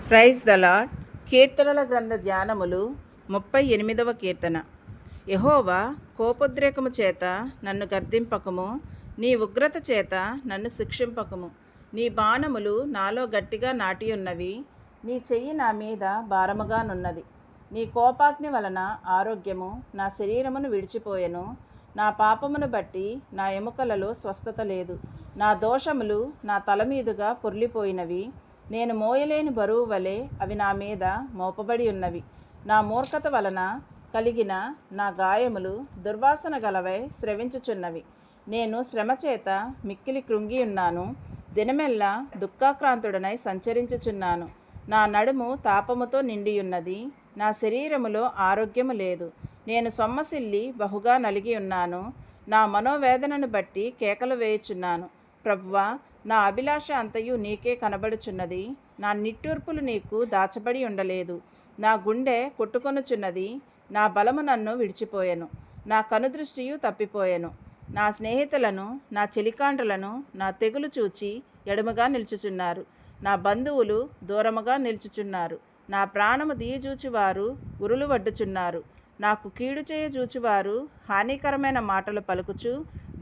Praise the lord. కీర్తనల గ్రంథ ధ్యానములు 38వ కీర్తన. యెహోవా, కోపోద్రేకము చేత నన్ను గద్దింపకము, నీ ఉగ్రత చేత నన్ను శిక్షింపకము. నీ బాణములు నాలో గట్టిగా నాటియున్నవి, నీ చెయ్యి నా మీద భారముగానున్నది. నీ కోపాగ్ని వలన ఆరోగ్యము నా శరీరమును విడిచిపోయెను. నా పాపమును బట్టి నా ఎముకలలో స్వస్థత లేదు. నా దోషములు నా తల మీదుగా పొర్లిపోయినవి. నేను మోయలేని బరువు వలె అవి నా మీద మోపబడి ఉన్నవి. నా మూర్ఖత వలన కలిగిన నా గాయములు దుర్వాసన గలవై స్రవించుచున్నవి. నేను శ్రమ చేత మిక్కిలి కృంగి ఉన్నాను. దినమెల్లా దుఃఖాక్రాంతుడనై సంచరించుచున్నాను. నా నడుము తాపముతో నిండియున్నది. నా శరీరములో ఆరోగ్యము లేదు. నేను సొమ్మసిల్లి బహుగా నలిగి ఉన్నాను. నా మనోవేదనను బట్టి కేకలు వేయుచున్నాను. ప్రభువా, నా అభిలాష అంతయు నీకే కనబడుచున్నది. నా నిట్టూర్పులు నీకు దాచబడి ఉండలేదు. నా గుండె కొట్టుకొనుచున్నది. నా బలము నన్ను విడిచిపోయెను. నా కనుదృష్టియు తప్పిపోయెను. నా స్నేహితులను, నా చెలికాండ్రులను నా తెగులు చూచి ఎడముగా నిలుచుచున్నారు. నా బంధువులు దూరముగా నిలుచుచున్నారు. నా ప్రాణము దీయజూచువారు ఉరులు వడ్డుచున్నారు. నాకు కీడు చేయజూచువారు హానికరమైన మాటలు పలుకుచు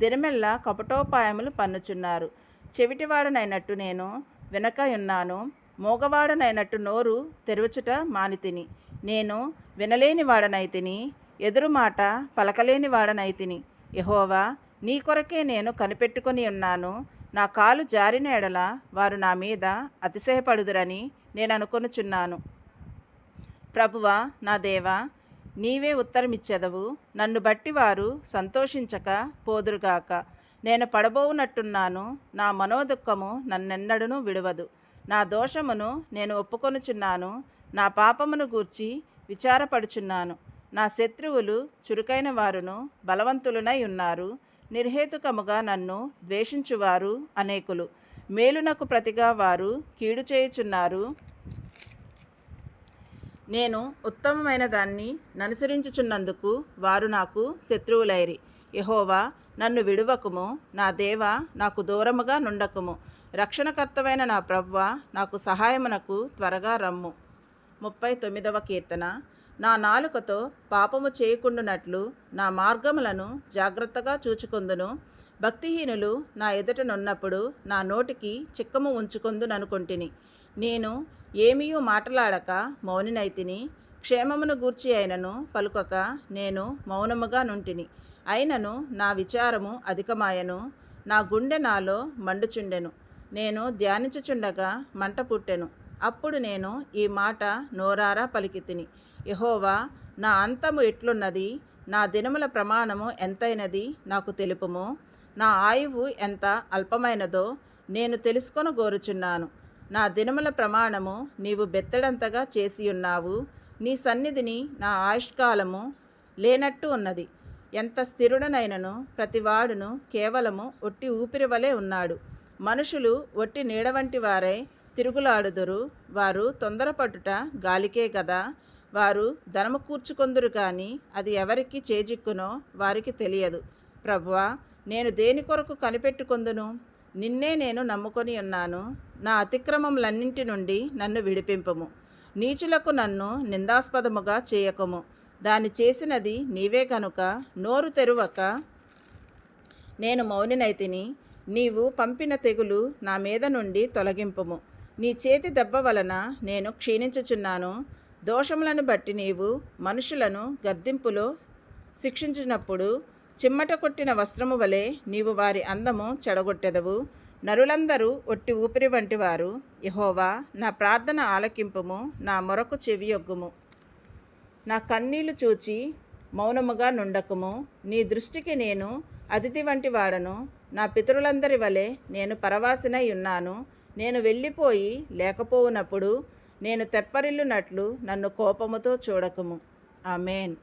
దినమెల్లా కపటోపాయములు పన్నుచున్నారు. చెవిటివాడనైనట్టు నేను వినకయున్నాను. మూగవాడనైనట్టు నోరు తెరుచుట మానితిని. నేను వినలేని వాడనైతిని, ఎదురు మాట పలకలేని వాడనైతిని. యెహోవా, నీ కొరకే నేను కనిపెట్టుకొని ఉన్నాను. నా కాలు జారిన ఎడల వారు నా మీద అతిశయపడుదురని నేను అనుకొనుచున్నాను. ప్రభువా, నా దేవా, నీవే ఉత్తరమిచ్చెదవు. నన్ను బట్టి వారు సంతోషించక పోదురుగాక. నేను పడబోవునట్టున్నాను. నా మనోదుఃఖము నన్నెన్నడూ విడువదు. నా దోషమును నేను ఒప్పుకొనుచున్నాను. నా పాపమును గూర్చి విచారపడుచున్నాను. నా శత్రువులు చురుకైన వారును బలవంతులనై ఉన్నారు. నిర్హేతుకముగా నన్ను ద్వేషించువారు అనేకులు. మేలునకు ప్రతిగా వారు కీడు చేయుచున్నారు. నేను ఉత్తమమైన దాన్ని ననుసరించుచున్నందుకు వారు నాకు శత్రువులైరి. యెహోవా, నన్ను విడువకుము. నా దేవా, నాకు దూరముగా నుండకుము. రక్షణకర్తవైన నా ప్రభువా, నాకు సహాయమునకు త్వరగా రమ్ము. 39వ కీర్తన. నా నాలుకతో పాపము చేయకుండునట్లు నా మార్గములను జాగ్రత్తగా చూచుకొందును. భక్తిహీనులు నా ఎదుటనున్నప్పుడు నా నోటికి చిక్కము ఉంచుకొందుననుకొంటిని. నేను ఏమీయూ మాటలాడక మౌనినైతిని. క్షేమమును గూర్చి అయినను పలుకక నేను మౌనముగా నుంటిని. అయినను నా విచారము అధికమాయెను. నా గుండె నాలో మండుచుండెను. నేను ధ్యానించుచుండగా మంట పుట్టెను. అప్పుడు నేను ఈ మాట నోరారా పలికితిని. యెహోవా, నా అంతము ఎట్లున్నది? నా దినముల ప్రమాణము ఎంతైనది నాకు తెలుపుము. నా ఆయువు ఎంత అల్పమైనదో నేను తెలుసుకొనగోరుచున్నాను. నా దినముల ప్రమాణము నీవు బెత్తడంతగా చేసియున్నావు. నీ సన్నిధిని నా ఆయుష్కాలము లేనట్టు ఉన్నది. ఎంత స్థిరుడనైనను ప్రతివాడును కేవలము ఒట్టి ఊపిరి వలె ఉన్నాడు. మనుషులు ఒట్టి నీడ వంటి వారై తిరుగులాడుదురు. వారు తొందరపట్టుట గాలికే గదా. వారు ధనము కూర్చుకొందురు కానీ అది ఎవరికి చేజిక్కునో వారికి తెలియదు. ప్రభువా, నేను దేని కొరకు కనిపెట్టుకొందును? నిన్నే నేను నమ్ముకొని ఉన్నాను. నా అతిక్రమములన్నింటి నుండి నన్ను విడిపింపుము. నీచులకు నన్ను నిందాస్పదముగా చేయకము. దాన్ని చేసినది నీవే కనుక నోరు తెరువక నేను మౌనినైతిని. నీవు పంపిన తెగులు నా మీద నుండి తొలగింపుము. నీ చేతి దెబ్బ వలన నేను క్షీణించుచున్నాను. దోషములను బట్టి నీవు మనుషులను గద్దింపులో శిక్షించినప్పుడు చిమ్మట కొట్టిన వస్త్రము వలె నీవు వారి అందము చెడగొట్టెదవు. నరులందరూ ఒట్టి ఊపిరి వంటి వారు. యెహోవా, నా ప్రార్థన ఆలకింపుము. నా మొరకు చెవియొగ్గుము. నా కన్నీళ్లు చూచి మౌనముగా నుండకుము. నీ దృష్టికి నేను అతిథి వంటి వాడను. నా పితరులందరి వలె నేను పరవాసినై ఉన్నాను. నేను వెళ్ళిపోయి లేకపోవునప్పుడు నేను తెప్పరిల్లునట్లు నన్ను కోపముతో చూడకుము. ఆమేన్.